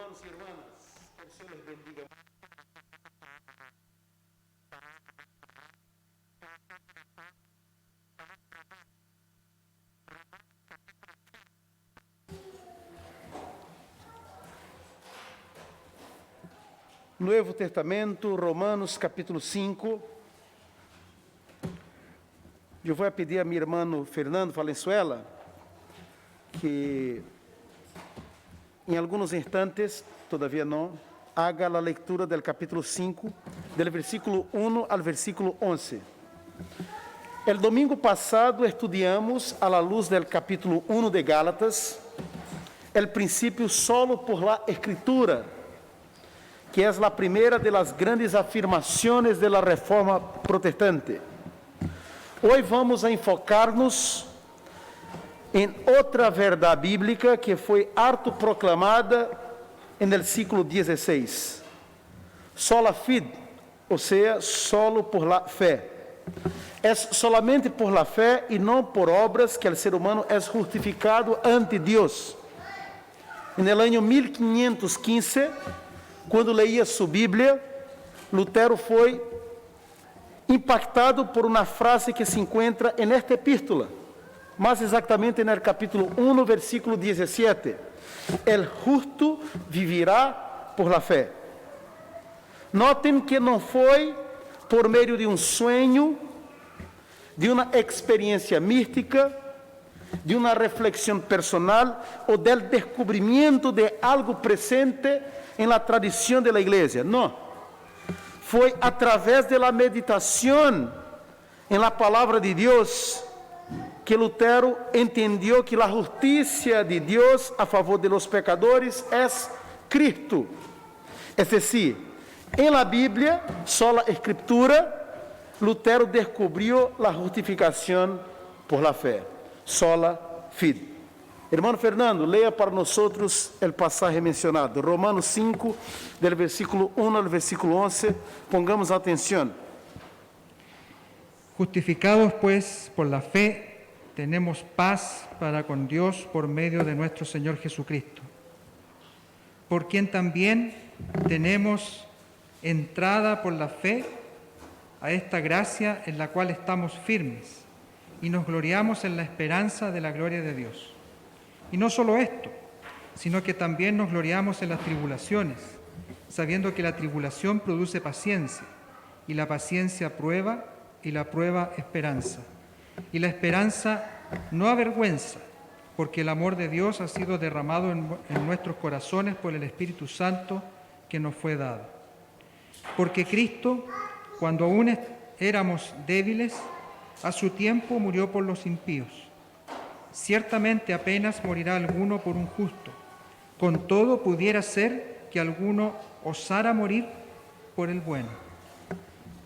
hermanos y hermanas, el Señor les bendiga. Nuevo Testamento, Romanos capítulo 5. Eu vou pedir a meu irmão Fernando Valenzuela que em alguns instantes, todavia não, haga a leitura do capítulo 5, do versículo 1 ao versículo 11. El domingo passado estudamos, a la luz del capítulo 1 de Gálatas, el princípio solo por la Escritura, que é a primeira de las grandes afirmações de la Reforma Protestante. Hoje vamos a enfocar-nos em outra verdade bíblica que foi harto proclamada no século XVI. Sola fide, ou seja, solo por la fé. É solamente por la fé e não por obras que o ser humano é justificado ante Deus. No ano 1515, quando leía sua Bíblia, Lutero foi impactado por uma frase que se encontra nesta epístola, mais exatamente no capítulo 1, versículo 17. El justo vivirá por la fé. Notem que não foi por meio de um sonho, de uma experiência mística, de uma reflexão personal ou del descobrimento de algo presente em la tradição de la igreja. Não. Foi através de la meditação em la palavra de Deus que Lutero entendeu que a justiça de Deus a favor de los pecadores é Cristo. É decir, em la Bíblia, sola Escritura, Lutero descobriu a justificação por la fé. Sola fide. Hermano Fernando, leia para nós o passagem mencionado, Romanos 5, del versículo 1 ao versículo 11. Pongamos atenção. Justificados pues por la fe, tenemos paz para con Dios por medio de nuestro Señor Jesucristo, por quien también tenemos entrada por la fe a esta gracia en la cual estamos firmes y nos gloriamos en la esperanza de la gloria de Dios. Y no solo esto, sino que también nos gloriamos en las tribulaciones, sabiendo que la tribulación produce paciencia, y la paciencia prueba, y la prueba esperanza. Y la esperanza no avergüenza, porque el amor de Dios ha sido derramado en nuestros corazones por el Espíritu Santo que nos fue dado. Porque Cristo, cuando aún éramos débiles, a su tiempo murió por los impíos. Ciertamente apenas morirá alguno por un justo. Con todo pudiera ser que alguno osara morir por el bueno.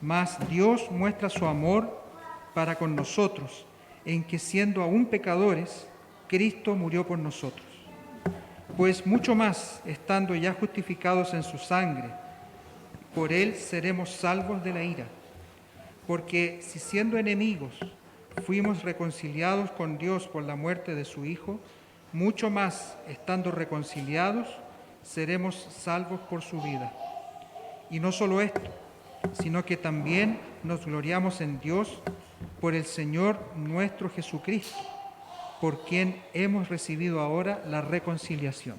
Mas Dios muestra su amor para con nosotros, en que siendo aún pecadores, Cristo murió por nosotros. Pues mucho más, estando ya justificados en su sangre, por él seremos salvos de la ira. Porque si siendo enemigos fuimos reconciliados con Dios por la muerte de su Hijo, mucho más, estando reconciliados, seremos salvos por su vida. Y no solo esto, sino que también nos gloriamos en Dios por el Señor nuestro Jesucristo, por quien hemos recibido ahora la reconciliación.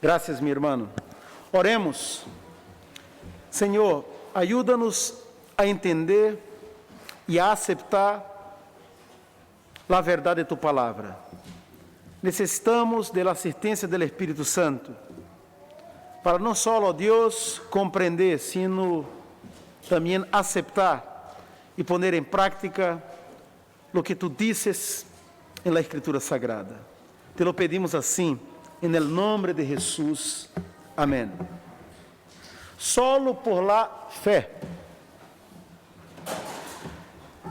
Gracias, mi hermano. Oremos. Senhor, ajuda-nos a entender e a aceitar a verdade de tu palavra. Necessitamos da assistência do Espírito Santo para não só, ó Deus, compreender, sino também aceitar e pôr em prática o que tu dices na Escritura Sagrada. Te lo pedimos assim, em nome de Jesus. Amém. Solo por la fé.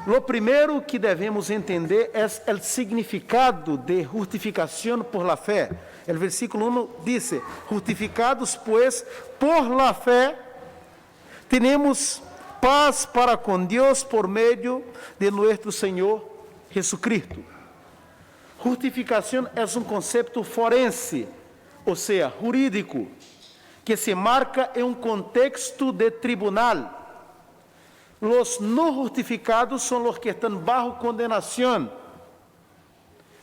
Lo primeiro que devemos entender é o significado de justificação por la fé. O versículo 1 diz: justificados, pues, por la fé, temos paz para com Deus por meio de nosso Senhor Jesucristo. Justificação é um conceito forense, ou seja, jurídico, que se marca em um contexto de tribunal. Los no justificados son los que están bajo condenación.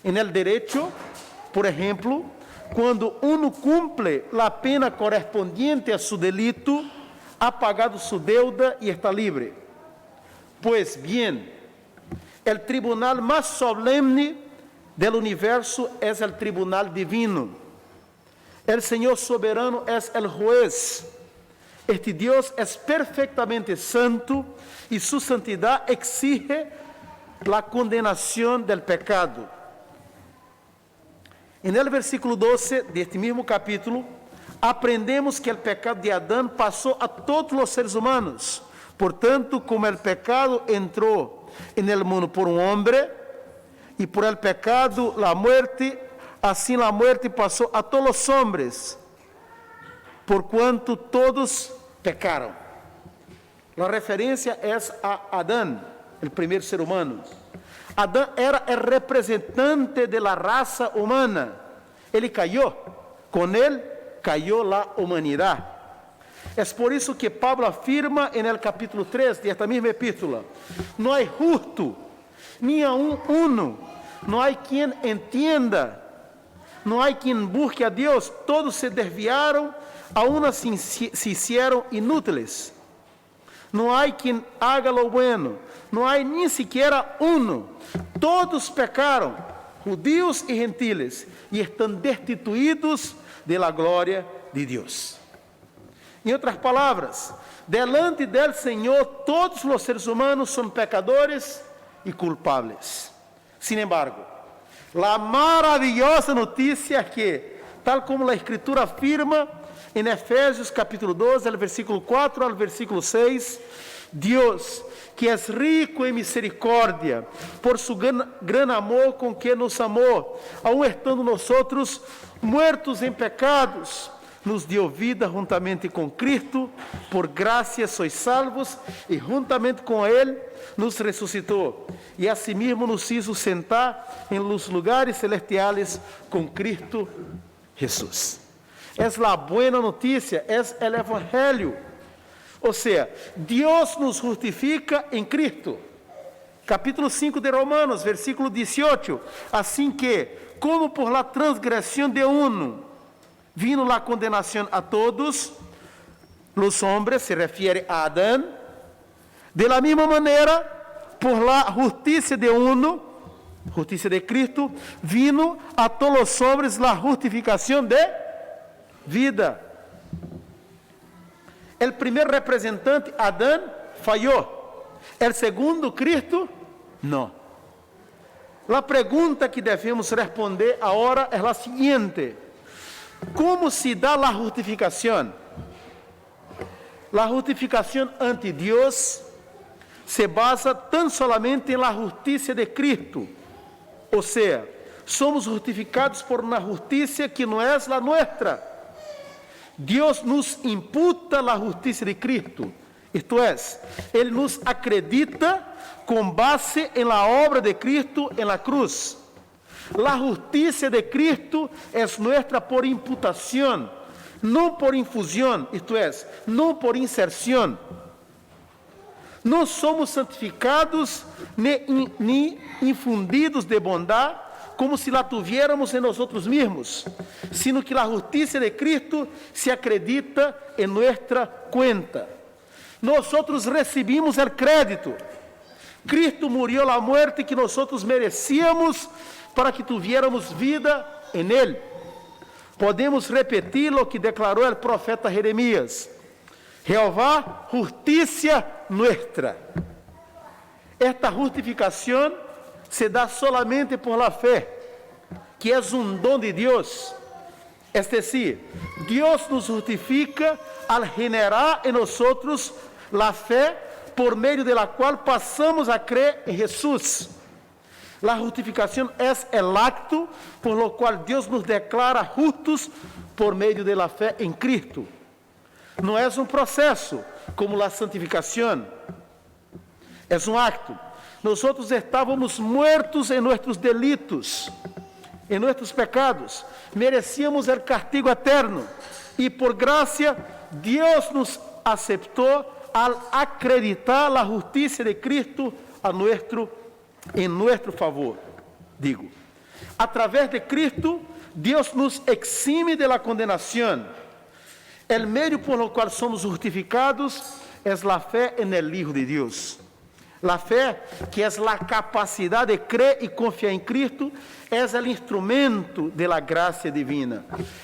En el derecho, por ejemplo, cuando uno cumple la pena correspondiente a su delito, ha pagado su deuda y está libre. Pues bien, el tribunal más solemne del universo es el tribunal divino. El Señor soberano es el juez. Este Dios es perfectamente santo y su santidad exige la condenación del pecado. En el versículo 12 de este mismo capítulo, aprendemos que el pecado de Adán pasó a todos los seres humanos. Por tanto, como el pecado entró en el mundo por un hombre, y por el pecado la muerte, así la muerte pasó a todos los hombres, por cuanto todos pecaron. La referencia es a Adán, el primer ser humano. Adán era el representante de la raza humana. Él cayó. Con él cayó la humanidad. Es por eso que Pablo afirma en el capítulo 3 de esta misma epístola: no hay justo, ni aún uno. No hay quien entienda. No hay quien busque a Dios. Todos se desviaron, aún así se hicieron inútiles. No hay quien haga lo bueno. No hay ni siquiera uno. Todos pecaron, judíos y gentiles, y están destituidos de la gloria de Dios. En otras palabras, delante del Señor todos los seres humanos son pecadores y culpables. Sin embargo, la maravillosa noticia es que, tal como la Escritura afirma en Efesios capítulo 2, del versículo 4 al versículo 6, Dios, que es rico en misericordia, por su gran amor con que nos amó, aun estando nosotros muertos en pecados, nos dio vida juntamente com Cristo, por gracia sois salvos, e juntamente com Ele nos ressuscitou, e asimismo nos hizo sentar em los lugares celestiales com Cristo Jesús. Es la buena noticia, es el Evangelio. Ou seja, Deus nos justifica em Cristo. Capítulo 5 de Romanos, versículo 18. Assim que, como por la transgressão de uno, vino la condenación a todos, los hombres, se refiere a Adán, de la misma manera, por la justicia de uno, justicia de Cristo, vino a todos los hombres la justificación de vida. El primer representante, Adán, falló. El segundo, Cristo, no. La pregunta que debemos responder ahora es la siguiente: ¿cómo se da la justificación? La justificación ante Dios se basa tan solamente en la justicia de Cristo. O sea, somos justificados por una justicia que no es la nuestra. Dios nos imputa la justicia de Cristo. Esto es, Él nos acredita con base en la obra de Cristo en la cruz. La justicia de Cristo es nuestra por imputación, no por infusión, esto es, no por inserción. No somos santificados ni infundidos de bondad como si la tuviéramos en nosotros mismos, sino que la justicia de Cristo se acredita en nuestra cuenta. Nosotros recibimos el crédito. Cristo murió la muerte que nosotros merecíamos para que tuviéramos vida en Él. Podemos repetir lo que declaró el profeta Jeremías: Jehová, justicia nuestra. Esta justificación se da solamente por la fe, que es un don de Dios. Es decir, Dios nos justifica al generar en nosotros la fe por medio de la cual pasamos a creer en Jesús. La justificación es el acto por lo cual Dios nos declara justos por medio de la fe en Cristo. No es un proceso como la santificación, es un acto. Nosotros estábamos muertos en nuestros delitos, en nuestros pecados, merecíamos el castigo eterno, E por graça, Deus nos aceptou al acreditar a justiça de Cristo em nosso favor. Digo, através de Cristo, Deus nos exime de la condenação. El medio por lo cual somos justificados es la fe en el Hijo de Dios. La fe, que es la capacidad de creer y confiar en Cristo, es el instrumento de la gracia divina.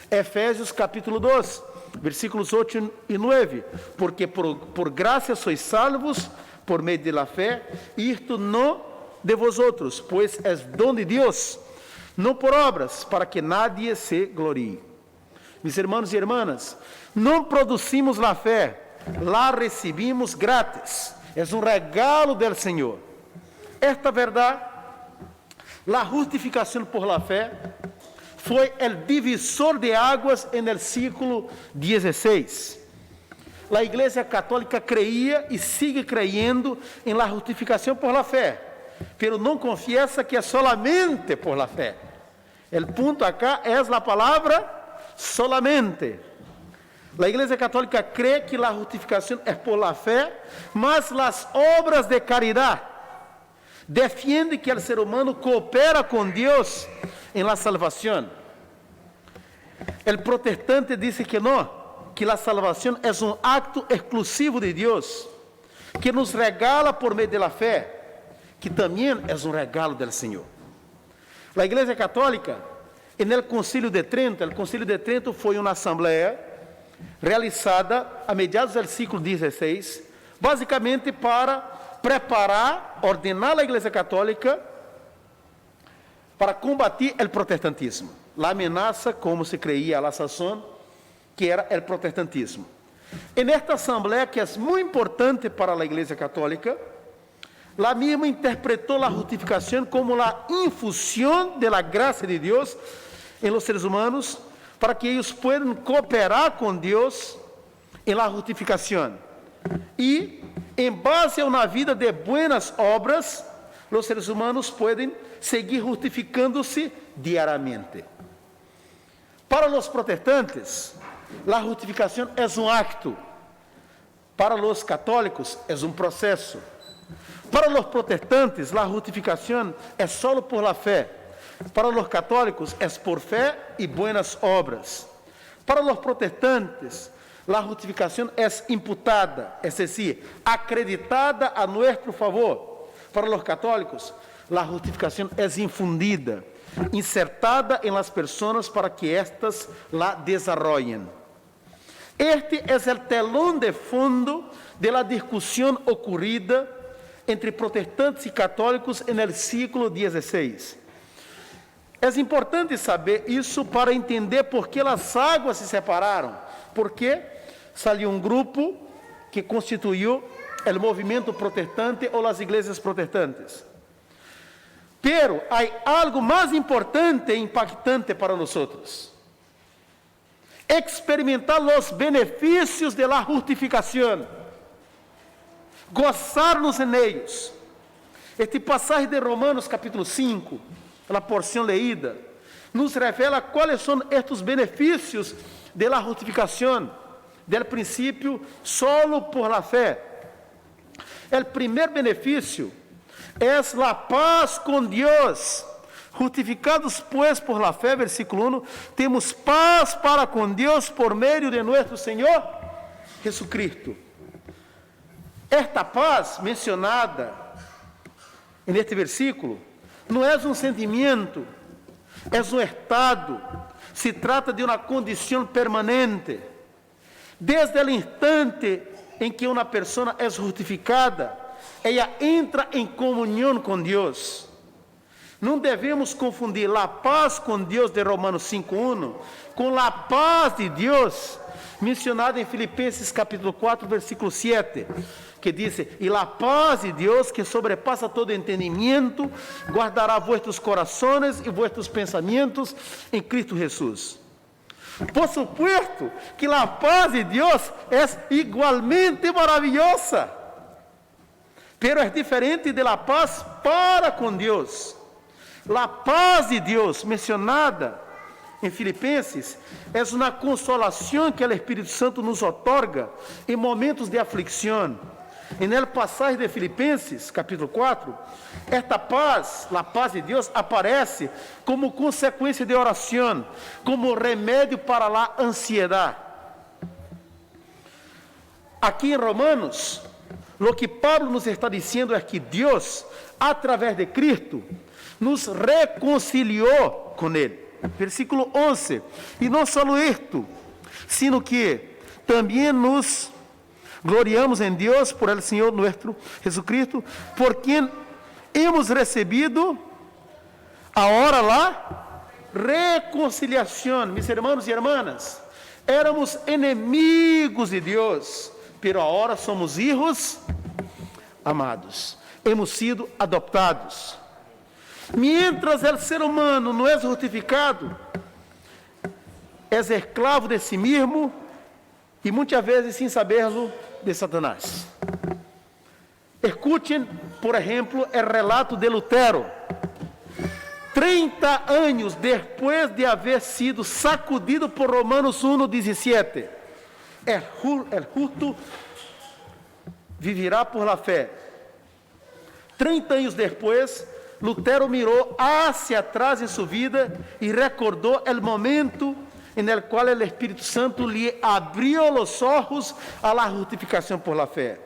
Efésios capítulo 2, versículos 8 y 9. Porque por gracia sois salvos por medio de la fe, y esto no de vosotros, pues es don de Dios, no por obras, para que nadie se glorie. Mis hermanos y hermanas, não producimos a fé, la recebimos grátis. É um regalo do Senhor. Esta verdade, a justificação por la fé, foi o divisor de águas en el século XVI. A Igreja Católica creía e sigue creyendo em la justificação por la fé, pero não confiesa que é solamente por la fé. El punto acá é a palavra solamente. A Igreja Católica crê que a justificação é por la fé, mas as obras de caridade defende que o ser humano coopera com Deus em la salvação. O protestante diz que não, que a salvação é um acto exclusivo de Deus, que nos regala por meio da fé, que também é um regalo do Senhor. A Igreja Católica, no Concílio de Trento, o Concílio de Trento foi uma assembleia realizada a meados do século XVI, basicamente para preparar, ordenar a Igreja Católica para combater o protestantismo, a ameaça, como se creía a la sazón, que era o protestantismo. En esta assembleia, que é muito importante para a Igreja Católica, la misma interpretou a justificação como a infusão de la gracia de Deus em los seres humanos, para que eles possam cooperar com Deus em la justificação. E, em base a uma vida de buenas obras, os seres humanos podem seguir justificando-se diariamente. Para os protestantes, a justificação é um acto. Para os católicos, é um processo. Para os protestantes, a justificação é só por la fé. Para os católicos, é por fé e buenas obras. Para os protestantes, a justificação é imputada, é decir, acreditada a nosso favor. Para os católicos, a justificação é infundida, insertada em las pessoas para que estas la desarrollen. Este é o telão de fundo de la discussão ocorrida entre protestantes e católicos no século XVI. É importante saber isso para entender por que as águas se separaram, porque saiu um grupo que constituiu o movimento protestante ou as igrejas protestantes. Pero há algo mais importante e impactante para nós. Experimentar os benefícios da justificação, gozar-nos em eles. Este passagem de Romanos capítulo 5, a porção leída, nos revela quais são estes benefícios da justificação, do princípio solo por la fé. O primeiro benefício é a paz com Deus. Justificados, pues, por la fé, versículo 1, temos paz para com Deus por meio de nosso Senhor Jesucristo. Esta paz mencionada neste versículo não é um sentimento, é um estado, se trata de uma condição permanente. Desde o instante em que uma pessoa é justificada, ela entra em comunhão com Deus. Não devemos confundir a paz com Deus de Romanos 5:1 com a paz de Deus mencionada em Filipenses capítulo 4, versículo 7, que diz: "E a paz de Deus, que sobrepassa todo entendimento, guardará vuestros corazones e vuestros pensamentos em Cristo Jesus." Por supuesto que a paz de Deus é igualmente maravilhosa, pero é diferente de la paz para com Deus. A paz de Deus mencionada em Filipenses é uma consolação que o Espírito Santo nos otorga em momentos de aflicção. E no passagem de Filipenses, capítulo 4, esta paz, a paz de Deus, aparece como consequência de oração, como remédio para a ansiedade. Aqui em Romanos, o que Pablo nos está dizendo é que Deus, através de Cristo, nos reconciliou com Ele. Versículo 11. E não só isto, sino que também nos gloriamos em Deus por el Senhor nuestro Jesucristo, por quem hemos recebido agora a reconciliação. Mis hermanos e hermanas, éramos inimigos de Deus, pero agora somos hijos amados. Hemos sido adoptados. Mientras el ser humano não é justificado, é escravo de si mesmo e muitas vezes, sem saberlo, de Satanás. Escutem, por exemplo, o relato de Lutero. 30 anos depois de haver sido sacudido por Romanos 1:17, el justo vivirá por la fé. 30 anos depois, Lutero mirou hacia atrás em sua vida e recordou o momento en el cual el Espíritu Santo lhe abriu os olhos a la justificação por la fé.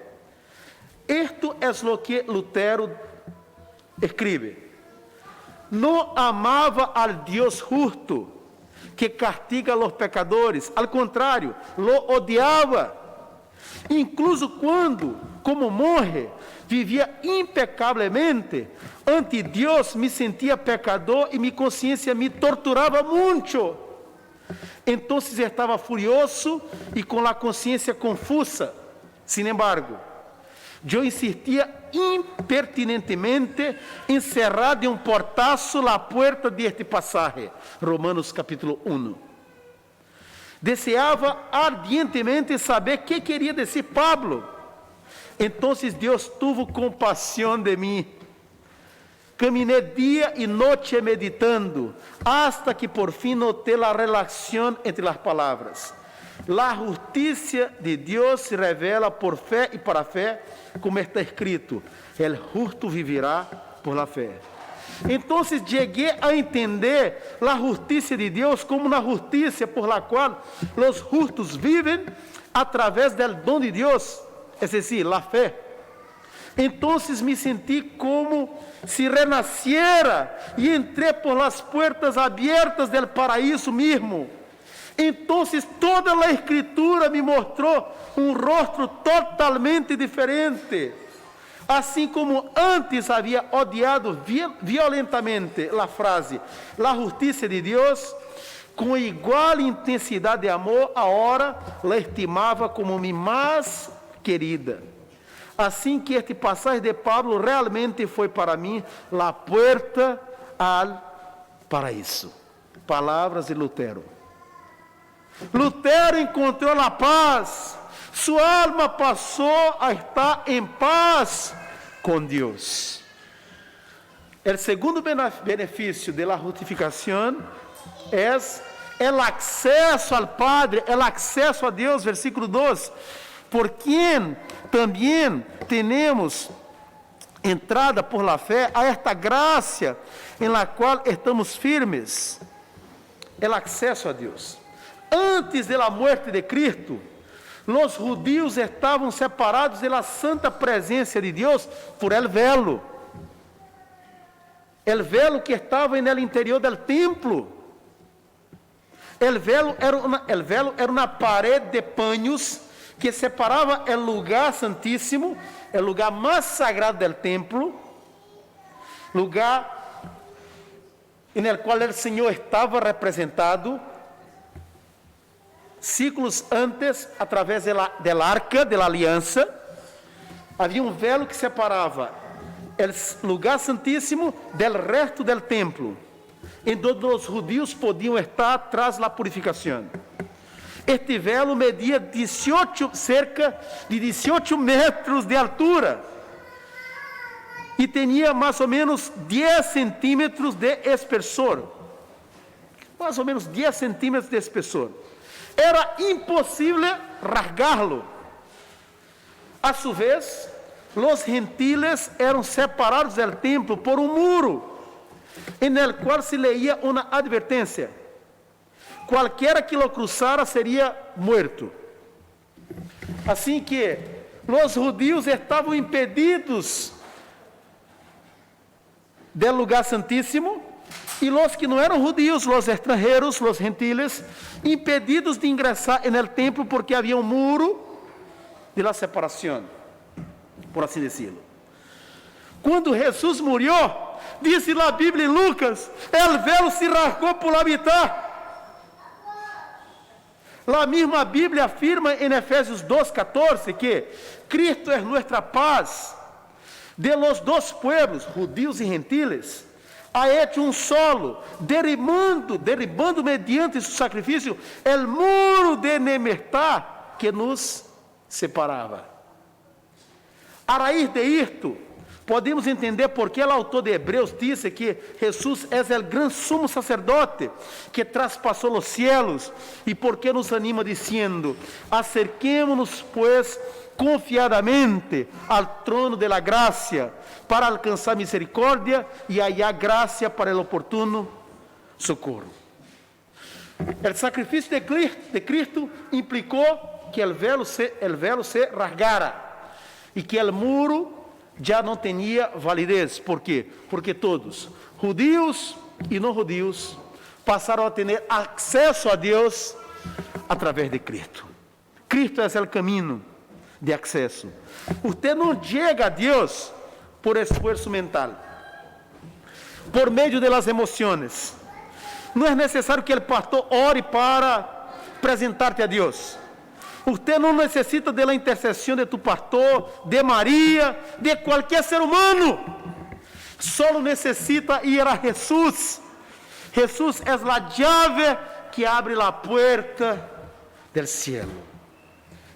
Esto es lo que Lutero escribe. Não amava al Deus justo, que castiga a los pecadores. Al contrário, lo odiava. Incluso quando, como monge, vivia impecavelmente ante Deus, me sentia pecador e minha consciência me torturava muito. Então estava furioso e com a consciência confusa. Sin embargo, eu insistia impertinentemente em cerrar de portazo a porta de este pasaje, Romanos capítulo 1. Deseava ardientemente saber o que queria dizer Pablo. Então Deus tuvo compaixão de mim. Caminhei dia e noite meditando, hasta que por fim notei a relação entre as palavras. A justiça de Deus se revela por fé e para fé, como está escrito: el justo vivirá por la fé. Então cheguei a entender a justiça de Deus como uma justiça por la qual os justos vivem através del dom de Deus, es decir, la fé. Então me senti como se renasciera e entrei por las puertas abertas del paraíso mesmo. Então toda a escritura me mostrou um rosto totalmente diferente. Assim como antes havia odiado violentamente a frase "la justiça de Deus", com igual intensidade de amor, agora la estimava como minha mais querida. Assim que este passagem de Pablo realmente foi para mim a porta ao paraíso. Palavras de Lutero. Lutero encontrou a paz. Sua alma passou a estar em paz com Deus. O segundo benefício da justificação é o acesso ao Padre, o acesso a Deus, versículo 2. Por quem também temos entrada por la fé a esta graça em la qual estamos firmes. O acesso a Deus. Antes da morte de Cristo, os judeus estavam separados da santa presença de Deus por el velo. El velo que estava no interior do templo. El velo era uma parede de paños que separava o lugar santíssimo, o lugar mais sagrado do templo, lugar no qual o Senhor estava representado, séculos antes, através da arca da aliança. Havia um velo que separava o lugar santíssimo do resto do templo, em onde os judeus podiam estar atrás da purificação. Este velo media cerca de 18 metros de altura e tinha mais ou menos 10 centímetros de espessor. mais ou menos 10 centímetros de espessor. Era impossível rasgá-lo. A su vez, os gentiles eram separados do templo por um muro, em el qual se leía uma advertência: qualquer que lo cruzara seria morto. Assim que os judeus estavam impedidos do lugar santíssimo, e os que não eram judeus, os estrangeiros, os gentiles, impedidos de ingressar no templo porque havia um muro de la separação, por assim decirlo. Quando Jesus morreu, disse a Bíblia em Lucas, o velo se rasgou por la mitad. A mesma Bíblia afirma em Efésios 2:14 que Cristo é nossa paz, de los dos pueblos, judeus e gentiles, ha hecho um solo, derribando mediante su sacrifício el muro de enemistad que nos separava. A raiz de isto, podemos entender por que o autor de Hebreus disse que Jesus é o grande sumo sacerdote que traspassou os cielos, e por que nos anima dizendo: acerquémonos pues confiadamente al trono de la gracia para alcançar misericórdia e hallar gracia para el oportuno socorro. O sacrifício de Cristo implicou que o velo se rasgara e que o muro já não tinha validez. ¿Por quê? Porque todos, judeus e não judeus, passaram a ter acesso a Deus através de Cristo. Cristo é o caminho de acesso. Você não chega a Deus por esforço mental, por meio das emoções. Não é necessário que o pastor ore para apresentar-te a Deus. Você não necessita da intercessão de tu pastor, de Maria, de qualquer ser humano. Só necessita ir a Jesus. Jesus é a chave que abre a porta del cielo.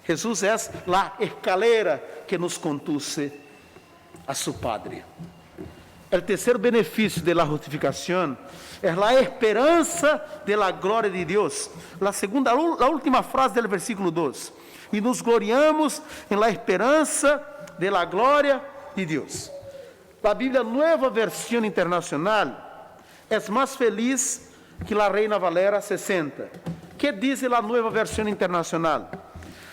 Jesus é a escalera que nos conduz a su Padre. O terceiro benefício de la justificação é a esperança de la glória de Deus. A última frase do versículo 2. E nos gloriamos em la esperança de la glória de Deus. A Bíblia Nova Versão Internacional é mais feliz que a Reina Valera 60. Que diz a Nova Versão Internacional?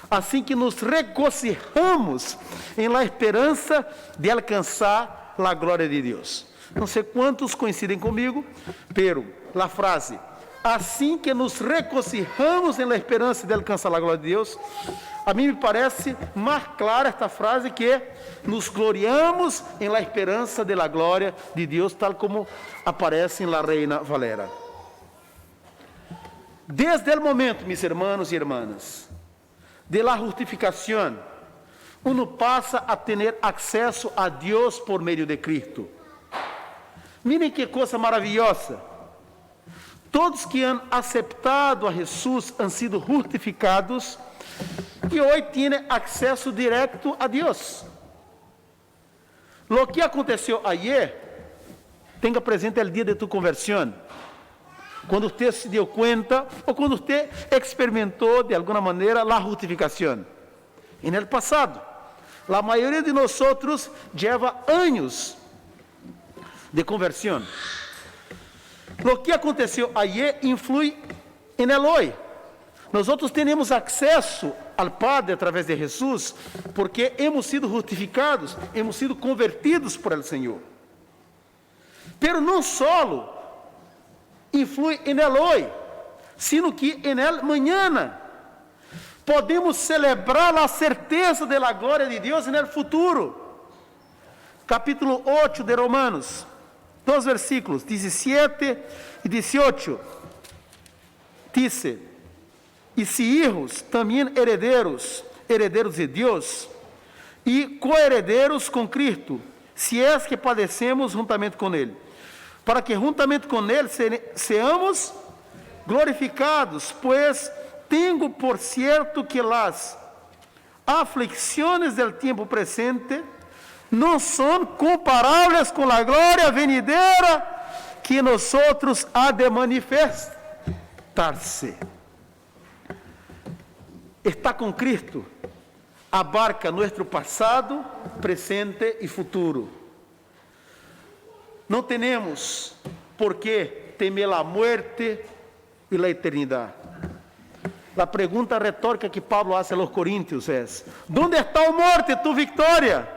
Assim que nos regocijamos em la esperança de alcançar a glória de Deus. Não sei quantos coincidem comigo, pero a frase, assim que nos regocijamos em la esperança de alcançar a glória de Deus, a mim me parece mais clara esta frase que nos gloriamos em la esperança de la glória de Deus, tal como aparece em la Reina Valera. Desde o momento, mis hermanos e hermanas, de la justificação, uno passa a ter acesso a Deus por meio de Cristo. Miren que coisa maravilhosa. Todos que han aceptado a Jesus han sido justificados e hoje têm acesso direto a Deus. Lo que aconteceu ayer, tenha presente o dia de tu conversão. Quando você se deu conta ou quando você experimentou de alguma maneira a justificação. En el passado, a maioria de nós leva anos de conversão. O que aconteceu ayer influi en el hoy. Nós temos acesso ao Padre através de Jesus, porque hemos sido justificados, hemos sido convertidos por el Senhor. Pero não solo influi en el hoy, sino que en el mañana. Podemos celebrar a certeza de la glória de Deus en el futuro. Capítulo 8 de Romanos, 2 versículos 17 e 18. Dice: e se hijos, também herederos, herederos de Deus, e coherederos com Cristo, se é que padecemos juntamente com Ele, para que juntamente com Ele seamos glorificados, pois tenho por cierto que las aflicciones del tiempo presente não são comparáveis com a glória venidera que nosotros ha de manifestar-se. Estar com Cristo abarca nosso passado, presente e futuro. Não temos por que temer a morte e a eternidade. A pergunta retórica que Pablo hace a los Coríntios é: ¿dónde está a morte, tu vitória?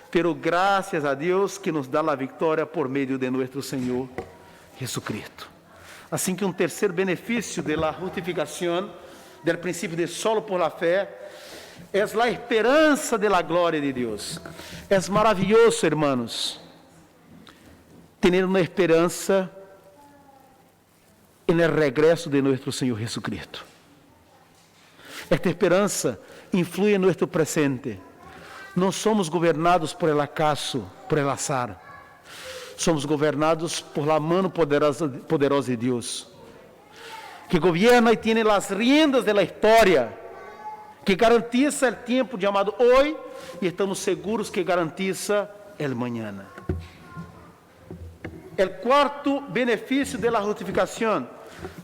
Pero graças a Deus que nos dá a vitória por meio de nosso Senhor Jesucristo. Assim que terceiro benefício da justificação, do princípio de solo por la fé, é a esperança de la glória de Deus. É maravilhoso, hermanos, ter uma esperança no regresso de nosso Senhor Jesucristo. Esta esperança influi em nosso presente. Não somos governados por el acaso, por el azar. Somos governados por la mano poderosa de Deus, que governa e tem as riendas da história, que garantiza o tempo chamado hoje e estamos seguros que garantiza el mañana. O quarto benefício da justificação,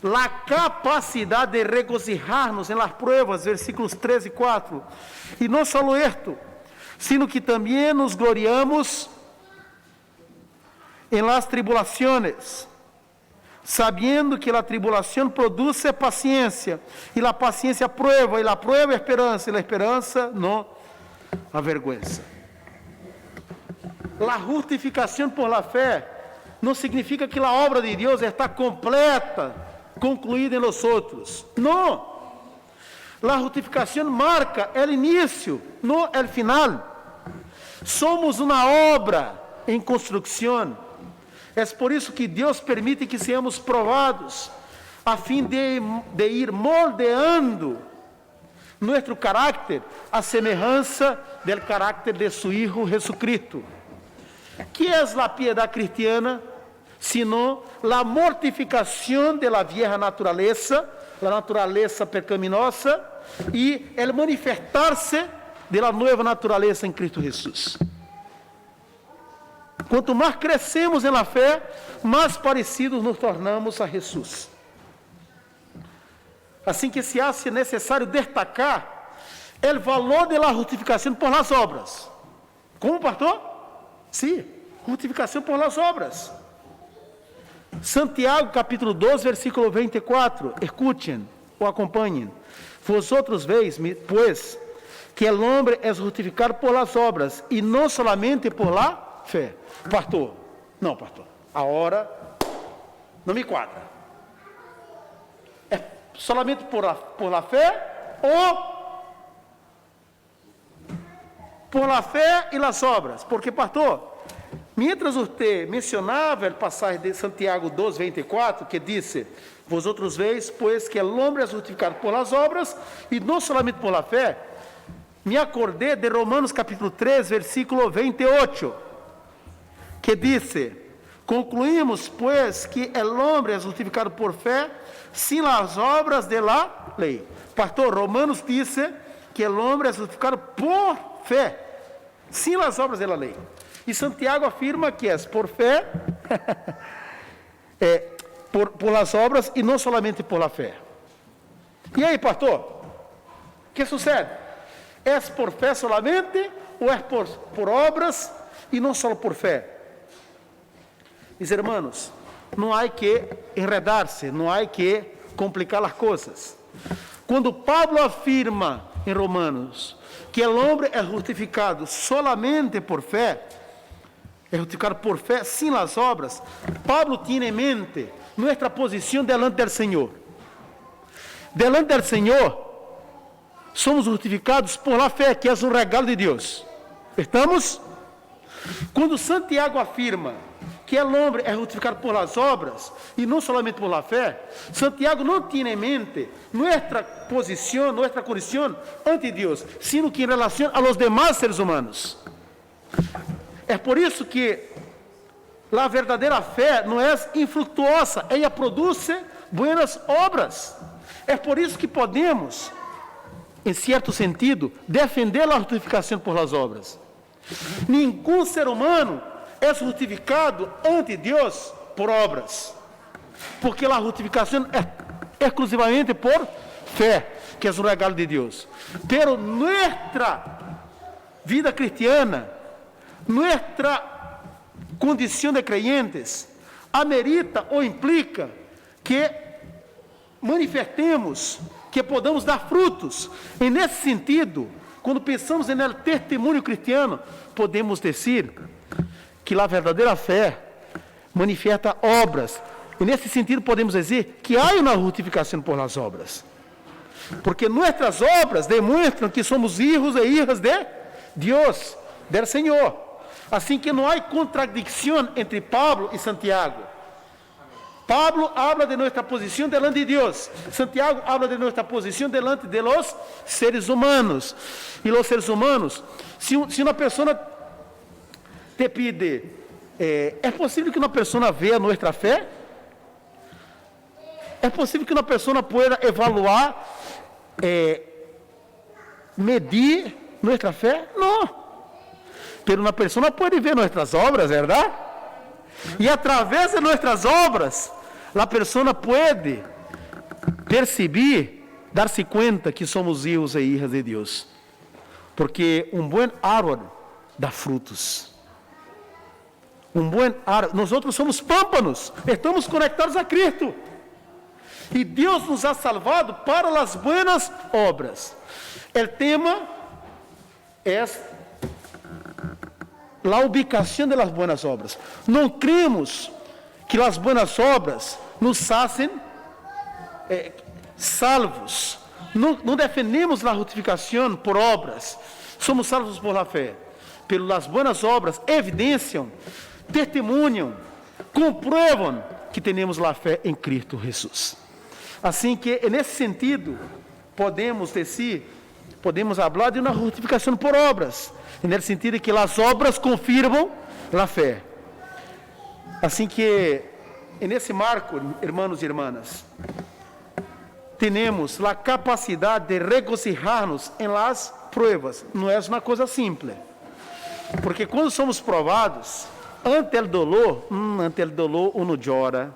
a capacidade de regocijar-nos em las pruebas, versículos 3 e 4. E não só isto, sino que também nos gloriamos em las tribulaciones, sabiendo que a tribulação produz paciência, e a paciência prueba, e a prueba esperança, e a esperança não avergüenza. A justificação por la fé não significa que a obra de Deus está completa, concluída em nós outros. Não. A justificação marca o início, não o final. Somos uma obra em construção. É por isso que Deus permite que sejamos provados, a fim de ir moldeando nosso caráter a semelhança do caráter de seu Hijo Jesucristo. Que é a piedade cristiana, sino a mortificação da vieja natureza, a natureza pecaminosa, e o manifestar-se da nova natureza em Cristo Jesus. Quanto mais crescemos na fé, mais parecidos nos tornamos a Jesus. Assim que se hace necessário destacar o valor da justificação por las obras. Como, pastor? Sim, justificação por las obras. Santiago capítulo 2, versículo 24. Escuchen ou acompanhem. Vosotros veis, pues, que el hombre es justificado por las obras e não solamente por la fé. Pastor, não, pastor, a hora não me quadra. É solamente por la fé ou por la fé e las obras? Porque, pastor, mientras você mencionava o passagem de Santiago 2, 24, que disse: vosotros veis, pues, que el hombre es justificado por las obras e não solamente por la fé, me acordei de Romanos capítulo 3, versículo 28, que disse: concluímos, pues, que el hombre es justificado por fé, sin las obras de la ley. Pastor, Romanos disse que el hombre es justificado por fé, sin las obras de la ley. E Santiago afirma que é por fé, por las obras e não solamente por la fé. E aí, pastor, o que sucede? É por fé solamente ou é por obras e não só por fé? Mis hermanos, não há que enredar-se, não há que complicar as coisas. Quando Pablo afirma em Romanos que o homem é justificado solamente por fé, é justificado por fé, sem as obras, Pablo tem em mente nossa posição delante do Senhor. Delante do Senhor, somos justificados por la fé, que é um regalo de Deus. Estamos? Quando Santiago afirma que o homem é justificado por las obras e não somente por la fé, Santiago não tem em mente nossa posição, nossa condição ante Deus, sino que em relação a los demás seres humanos. É por isso que a verdadeira fé não é infrutuosa, ela produz buenas obras. É por isso que podemos, em certo sentido, defender a justificação por las obras. Nenhum ser humano é justificado ante Deus por obras, porque a justificação exclusivamente por fé, que é um regalo de Deus. Pero nuestra vida cristiana, nuestra condição de creyentes, amerita ou implica que manifestemos, que podamos dar frutos. E nesse sentido, quando pensamos no testemunho cristiano, podemos dizer que a verdadeira fé manifesta obras. E nesse sentido podemos dizer que há uma justificação por las obras. Porque nossas obras demonstram que somos filhos e hijas de Deus, del Senhor. Assim que não há contradição entre Pablo e Santiago. Pablo habla de nossa posição delante de Deus. Santiago habla de nossa posição delante de los seres humanos. E os seres humanos, se uma pessoa te pide, é possível que uma pessoa veja nossa fé? É possível que uma pessoa pueda evaluar, medir nossa fé? Não. Pero uma pessoa pode ver nossas obras, verdade? E através de nossas obras, a pessoa pode perceber, dar-se conta que somos filhos e hijas de Deus. Porque bom árvore dá frutos. Bom árvore, nós somos pâmpanos, estamos conectados a Cristo. E Deus nos ha salvado para as buenas obras. O tema é a ubicação das buenas obras. Não cremos que as buenas obras nos fazem salvos. Não defendemos a justificação por obras. Somos salvos por la fé. Pero as buenas obras evidenciam, testemunham, comprovam que temos a fé em Cristo Jesus. Assim que, nesse sentido, podemos falar de uma justificação por obras, nesse sentido que as obras confirmam a fé. Assim que, nesse marco, irmãos e irmãs, temos a capacidade de regocijar-nos em las pruebas. Não é uma coisa simples, porque quando somos provados, ante o dolor uno chora.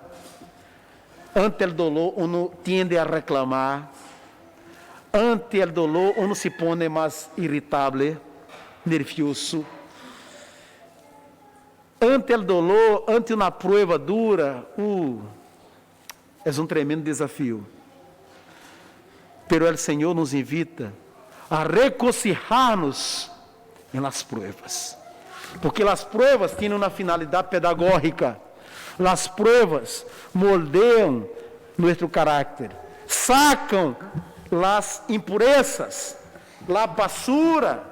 Ante o dolor, uno tiende a reclamar. Ante o dolor, uno se põe mais irritável, nervioso. Ante o dolor, ante uma prueba dura, é tremendo desafio. Pero o Senhor nos invita a regocijar-nos em las pruebas. Porque as pruebas têm uma finalidade pedagógica. As pruebas moldeiam nosso caráter, sacam as impurezas, a basura.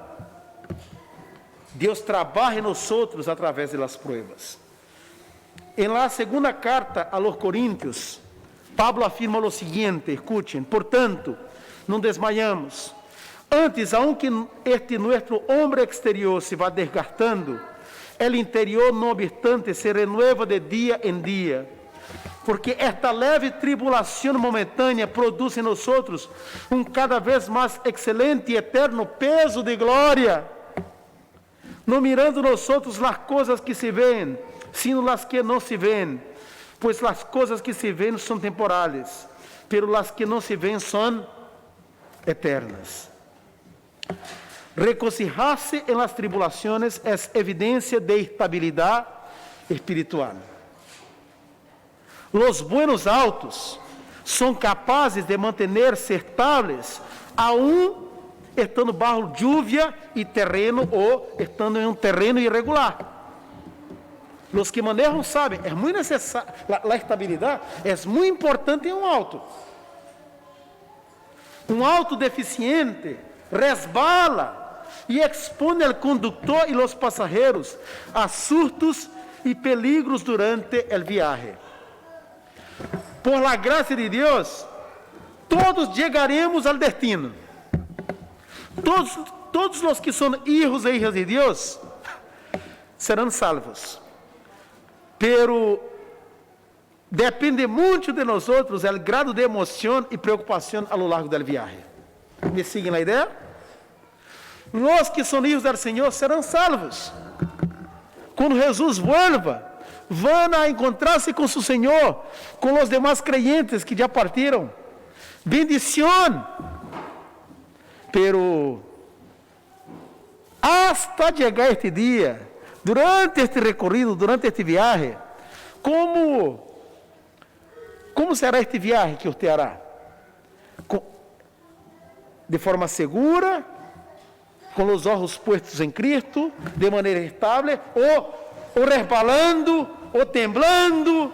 Deus trabalha em nós através das pruebas. Em la segunda carta a los Coríntios, Pablo afirma o seguinte, escuchen: portanto, não desmayamos. Antes, aunque este nosso homem exterior se vá desgastando, el interior, no obstante, se renueva de dia em dia, porque esta leve tribulação momentânea produz em nós cada vez mais excelente e eterno peso de glória, não mirando nós as coisas que se veem, sino as que não se veem, pois as coisas que se veem são temporais, pero as que não se veem são eternas. Regocijar-se em las tribulações é evidência de estabilidade espiritual. Los buenos autos são capazes de manter-se estáveis, aún estando bajo lluvia e terreno ou estando em terreno irregular. Los que manejam sabem, é muito necessário, a estabilidade é muito importante em auto. Auto deficiente resbala e expõe o condutor e os passageiros a surtos e peligros durante o viaje. Por la gracia de Deus, todos chegaremos ao destino. Todos os que são hijos e hijas de Deus serão salvos. Pero depende muito de nós outros o grado de emoção e preocupação a lo largo do viaje. Me siguen a ideia? Os que são hijos do Senhor serão salvos. Quando Jesus vuelva, vão a encontrar-se com seu Senhor, com os demais creyentes que já partiram. bendición. Pero hasta llegar este día, durante este recorrido, durante este viaje, ¿cómo será este viaje que usted hará? De forma segura, com os olhos puestos em Cristo, de maneira estável, ou resbalando, ou temblando,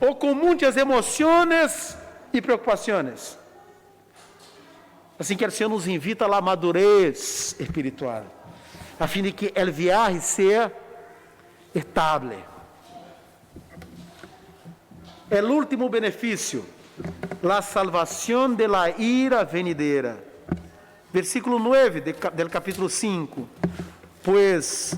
ou com muitas emoções e preocupações. Assim que o Senhor nos invita à madurez espiritual, a fim de que o viaje seja estável. O último benefício, a salvação de la ira venidera. Versículo 9 del capítulo 5. Pues,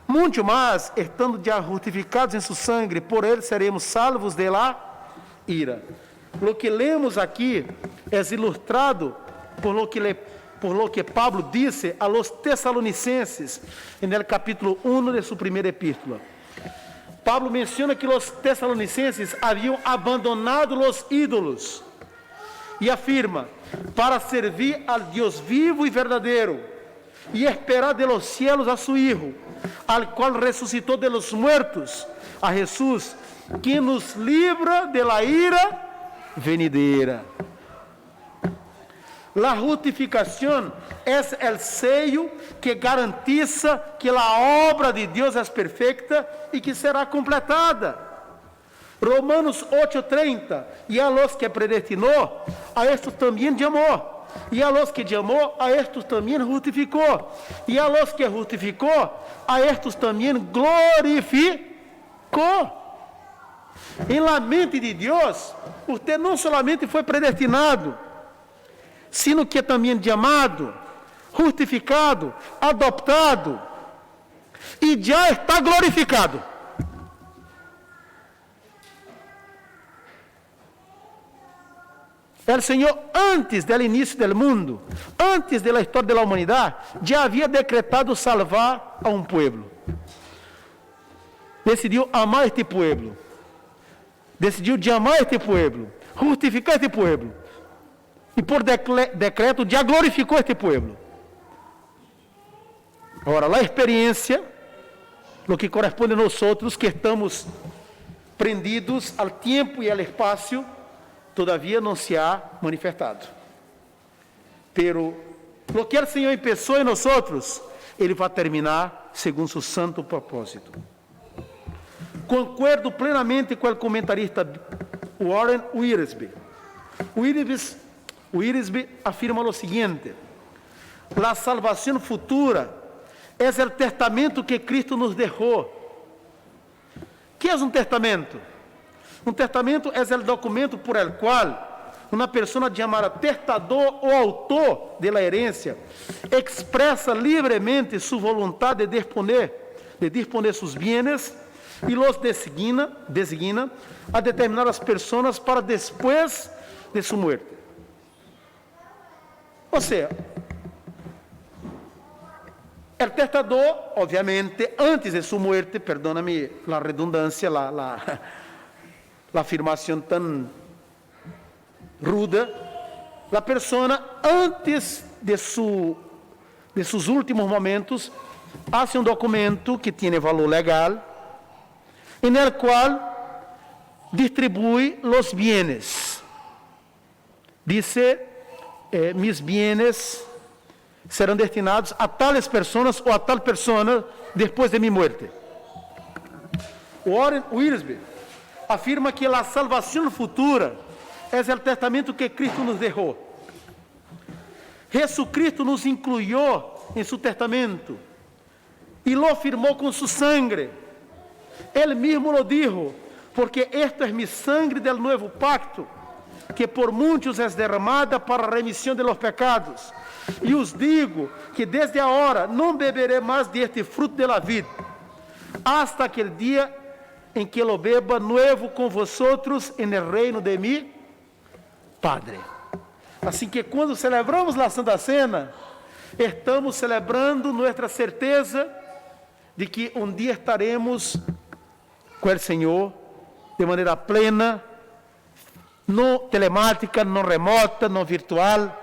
muito mais, estando já justificados em su sangre, por ele seremos salvos de la ira. Lo que lemos aqui é ilustrado por lo que Pablo disse a los tesalonicenses, no capítulo 1 de sua primeira epístola. Pablo menciona que os tesalonicenses haviam abandonado os ídolos e afirma: para servir al Deus vivo e verdadeiro e esperar de los cielos a su Hijo, al qual ressuscitou de los muertos, a Jesús, que nos libra de la ira venidera. La justificación es el sello que garantiza que la obra de Dios es perfecta y que será completada. Romanos 8:30, e a los que predestinou, a estos também chamou, e a los que chamou, a estos também justificou, e a los que justificou, a estos também glorificou. Em la mente de Deus, você não solamente foi predestinado, sino que também chamado, justificado, adoptado, e já está glorificado. O Senhor, antes do início do mundo, antes da história da humanidade, já havia decretado salvar a um povo. Decidiu amar este povo. Decidiu amar este povo, justificar este povo. E por decreto já glorificou este povo. Agora, a experiência, o que corresponde a nós outros que estamos prendidos ao tempo e ao espaço, todavia não se ha manifestado. Pero lo que o Senhor empezou em nós outros, Ele vai terminar segundo seu santo propósito. Concordo plenamente com o comentarista Warren Wiersbe. Wiersbe afirma o seguinte: a salvação futura é o testamento que Cristo nos deixou. O que é um testamento? Um testamento é o documento por el qual uma pessoa chamada testador ou autor de la herência expressa livremente sua vontade de disponer seus bienes e los designa a determinadas pessoas para depois de sua morte. Ou seja, o testador, obviamente, antes de sua morte, perdóname a redundância, a afirmação tão ruda, a pessoa, antes de seus últimos momentos, faz um documento que tem valor legal, no qual distribui os bienes. Dice, mis bienes serão destinados a tales pessoas ou a tal pessoa depois de minha morte. Warren Wiersbe afirma que a salvação futura é o testamento que Cristo nos deixou. Jesucristo nos incluiu em seu testamento e lo firmou com sua sangre. Ele mesmo lo dijo, porque esto es mi sangre del nuevo pacto, que por muitos é derramada para a remissão de los pecados. E os digo que desde agora não beberei mais deste fruto de la vid, hasta aquele dia em que lo beba nuevo com vosotros en el reino de mi Padre. Assim que quando celebramos a Santa Cena, estamos celebrando nossa certeza de que um dia estaremos com o Senhor de maneira plena no telemática, no remota, no virtual,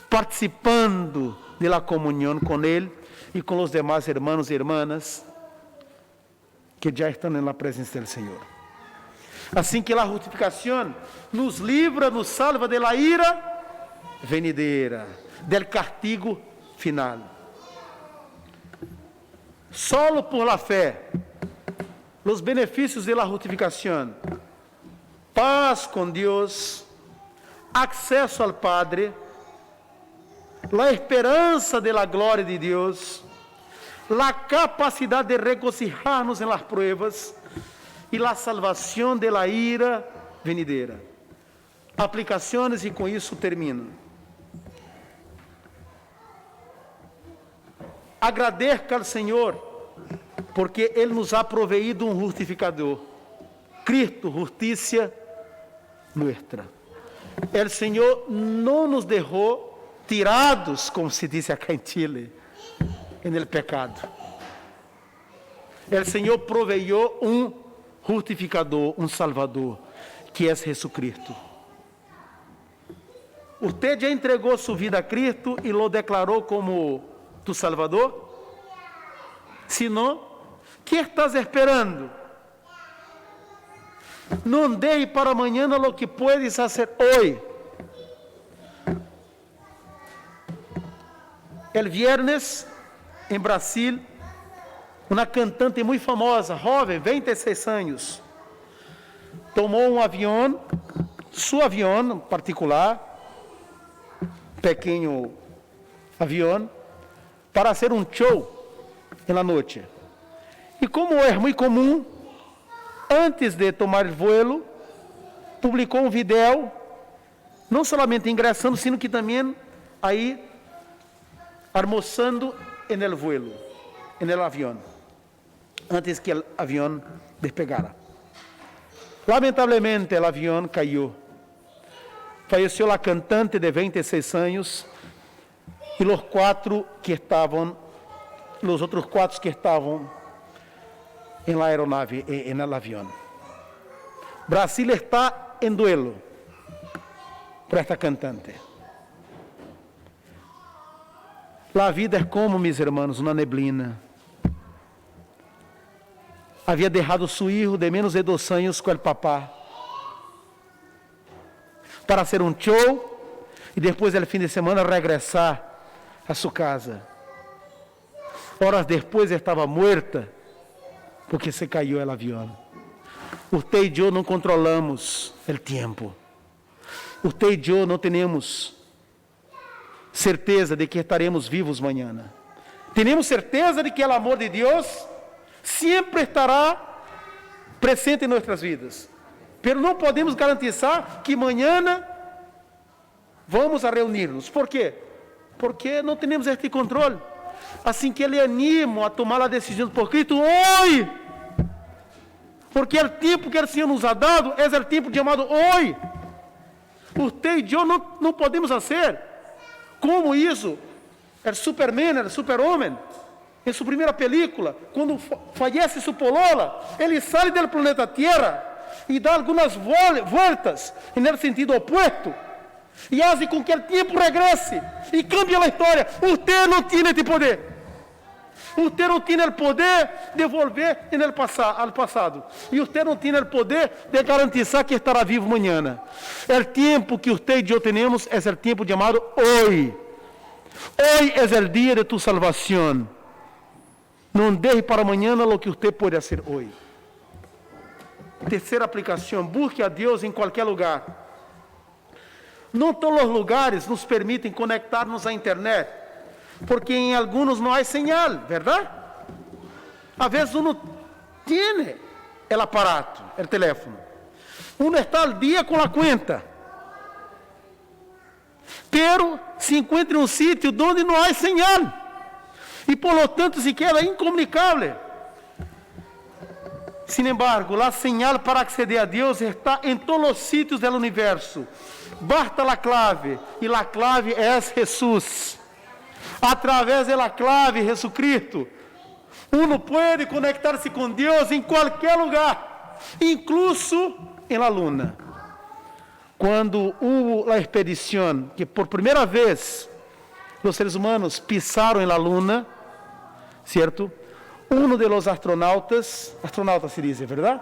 participando de la comunión con Él y con los demás hermanos y hermanas que ya están en la presencia del Señor. Assim que a justificação nos livra, nos salva de la ira venidera, del castigo final. Solo por la fé, os benefícios de la justificação, paz com Deus, acesso ao Padre, la esperança de la glória de Deus, la capacidade de regocijarnos en las pruebas e la salvação de la ira venidera. Aplicações e com isso termino. Agradeça ao Senhor, porque Ele nos ha proveído um justificador, Cristo, justiça nuestra. O Senhor não nos deixou tirados, como se diz acá em Chile, en el pecado. O Senhor proveiu um justificador, um salvador, que é Jesucristo. Você já entregou sua vida a Cristo e lo declarou como tu Salvador? Se não, que estás esperando? Não deje para amanhã lo que puedes fazer hoje. El viernes, em Brasil, uma cantante muito famosa, jovem, 26 anos, tomou um avião, seu avião particular, pequeno avião, para fazer um show na noite. E como é muito comum, antes de tomar o voo, publicou um vídeo, não somente ingressando, sino que também aí almoçando no voo, no avião, antes que o avião despegara. Lamentavelmente, o avião caiu. Faleceu a cantante de 26 anos e os outros quatro que estavam na aeronave, no avião. Brasil está em duelo por esta cantante. A vida é como, meus irmãos, uma neblina. Havia deixado seu filho de menos de 2 anos com o papá para fazer um show e depois, no fim de semana, regressar a sua casa. Horas depois, estava morta porque se caiu o avião. Você e eu não controlamos o tempo. Você e eu não temos certeza de que estaremos vivos amanhã. Temos certeza de que o amor de Deus sempre estará presente em nossas vidas. Mas não podemos garantizar que amanhã vamos a reunir-nos. Por quê? Porque não temos este controle. Assim que lhe animo a tomar a decisão por Cristo hoje. Porque o tempo que o Senhor nos ha dado é o tempo chamado hoje. Você e eu não podemos fazer como isso. O Superman, o super-homem, em sua primeira película, quando falece sua polola, ele sai do planeta Terra e dá algumas voltas no sentido oposto e faz com que o tempo regresse e cambie a história. Você não tem esse poder. Você não tem o poder de volver ao passado. E você não tem o poder de garantizar que estará vivo amanhã. O tempo que você e eu temos é o tempo chamado hoje. Hoje é o dia de tu salvação. Não deixe para amanhã o que você pode fazer hoje. Terceira aplicação: busque a Deus em qualquer lugar. Não todos os lugares nos permitem conectar-nos à internet, porque em alguns não há señal, verdade? Às vezes uno tem o aparato, o teléfono. Uno está al dia com a conta, pero se encontra em um sítio onde não há señal e por lo tanto se queda incomunicável. Sin embargo, a señal para acceder a Deus está em todos os sítios do universo. Basta a clave, e a clave é Jesus. Através da clave Jesucristo, uno pode conectar-se com Deus em qualquer lugar, incluso em la luna. quando hubo a expedição, que por primeira vez os seres humanos pisaram na Luna, certo? Um dos astronautas se diz, verdade?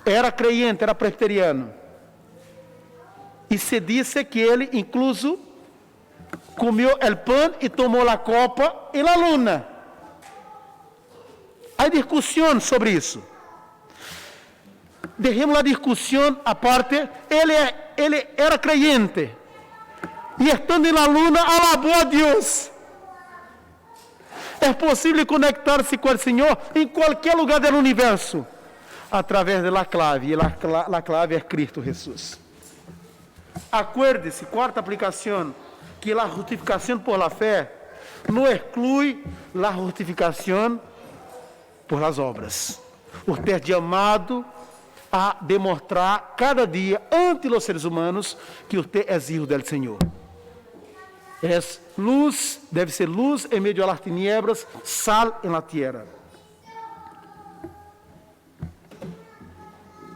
Era creyente, era presbiteriano. E se disse que ele, incluso, comeu o pão e tomou a copa em la Luna. Há discussão sobre isso. Dejemos a discussão à parte. Ele era creyente. E estando na Luna, alabou a Deus. É possível conectar-se com o Senhor em qualquer lugar do universo, através da clave. E a clave é Cristo Jesus. Acuerde-se, quarta aplicação, que a justificação por la fé não exclui a justificação por las obras. Você é chamado a demonstrar cada dia ante os seres humanos que você é hijo del Senhor. É luz, deve ser luz em meio a las tinieblas, sal en la tierra.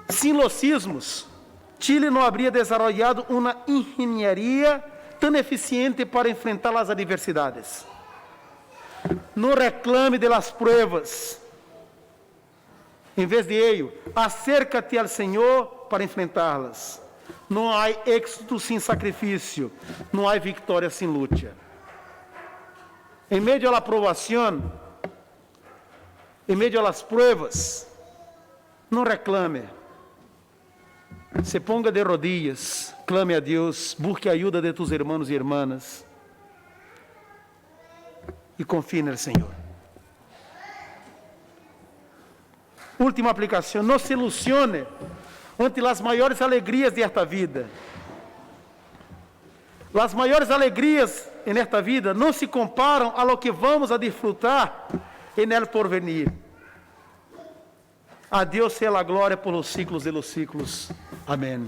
Sin los sismos, Chile não habría desarrollado uma engenharia tão eficiente para enfrentar as adversidades. Não reclame de las pruebas. Em vez de ello, acércate ao Senhor para enfrentá-las. Não há êxito sem sacrifício, não há vitória sem luta. Em meio à aprovação, em meio às pruebas, não reclame. Se ponga de rodillas, clame a Deus, busque a ajuda de tus hermanos e hermanas e confie no Senhor. Última aplicação, não se ilusione ante as maiores alegrias de esta vida. As maiores alegrias em esta vida não se comparam a lo que vamos a disfrutar en el porvenir. A Deus seja a glória por los siglos de los siglos. Amém.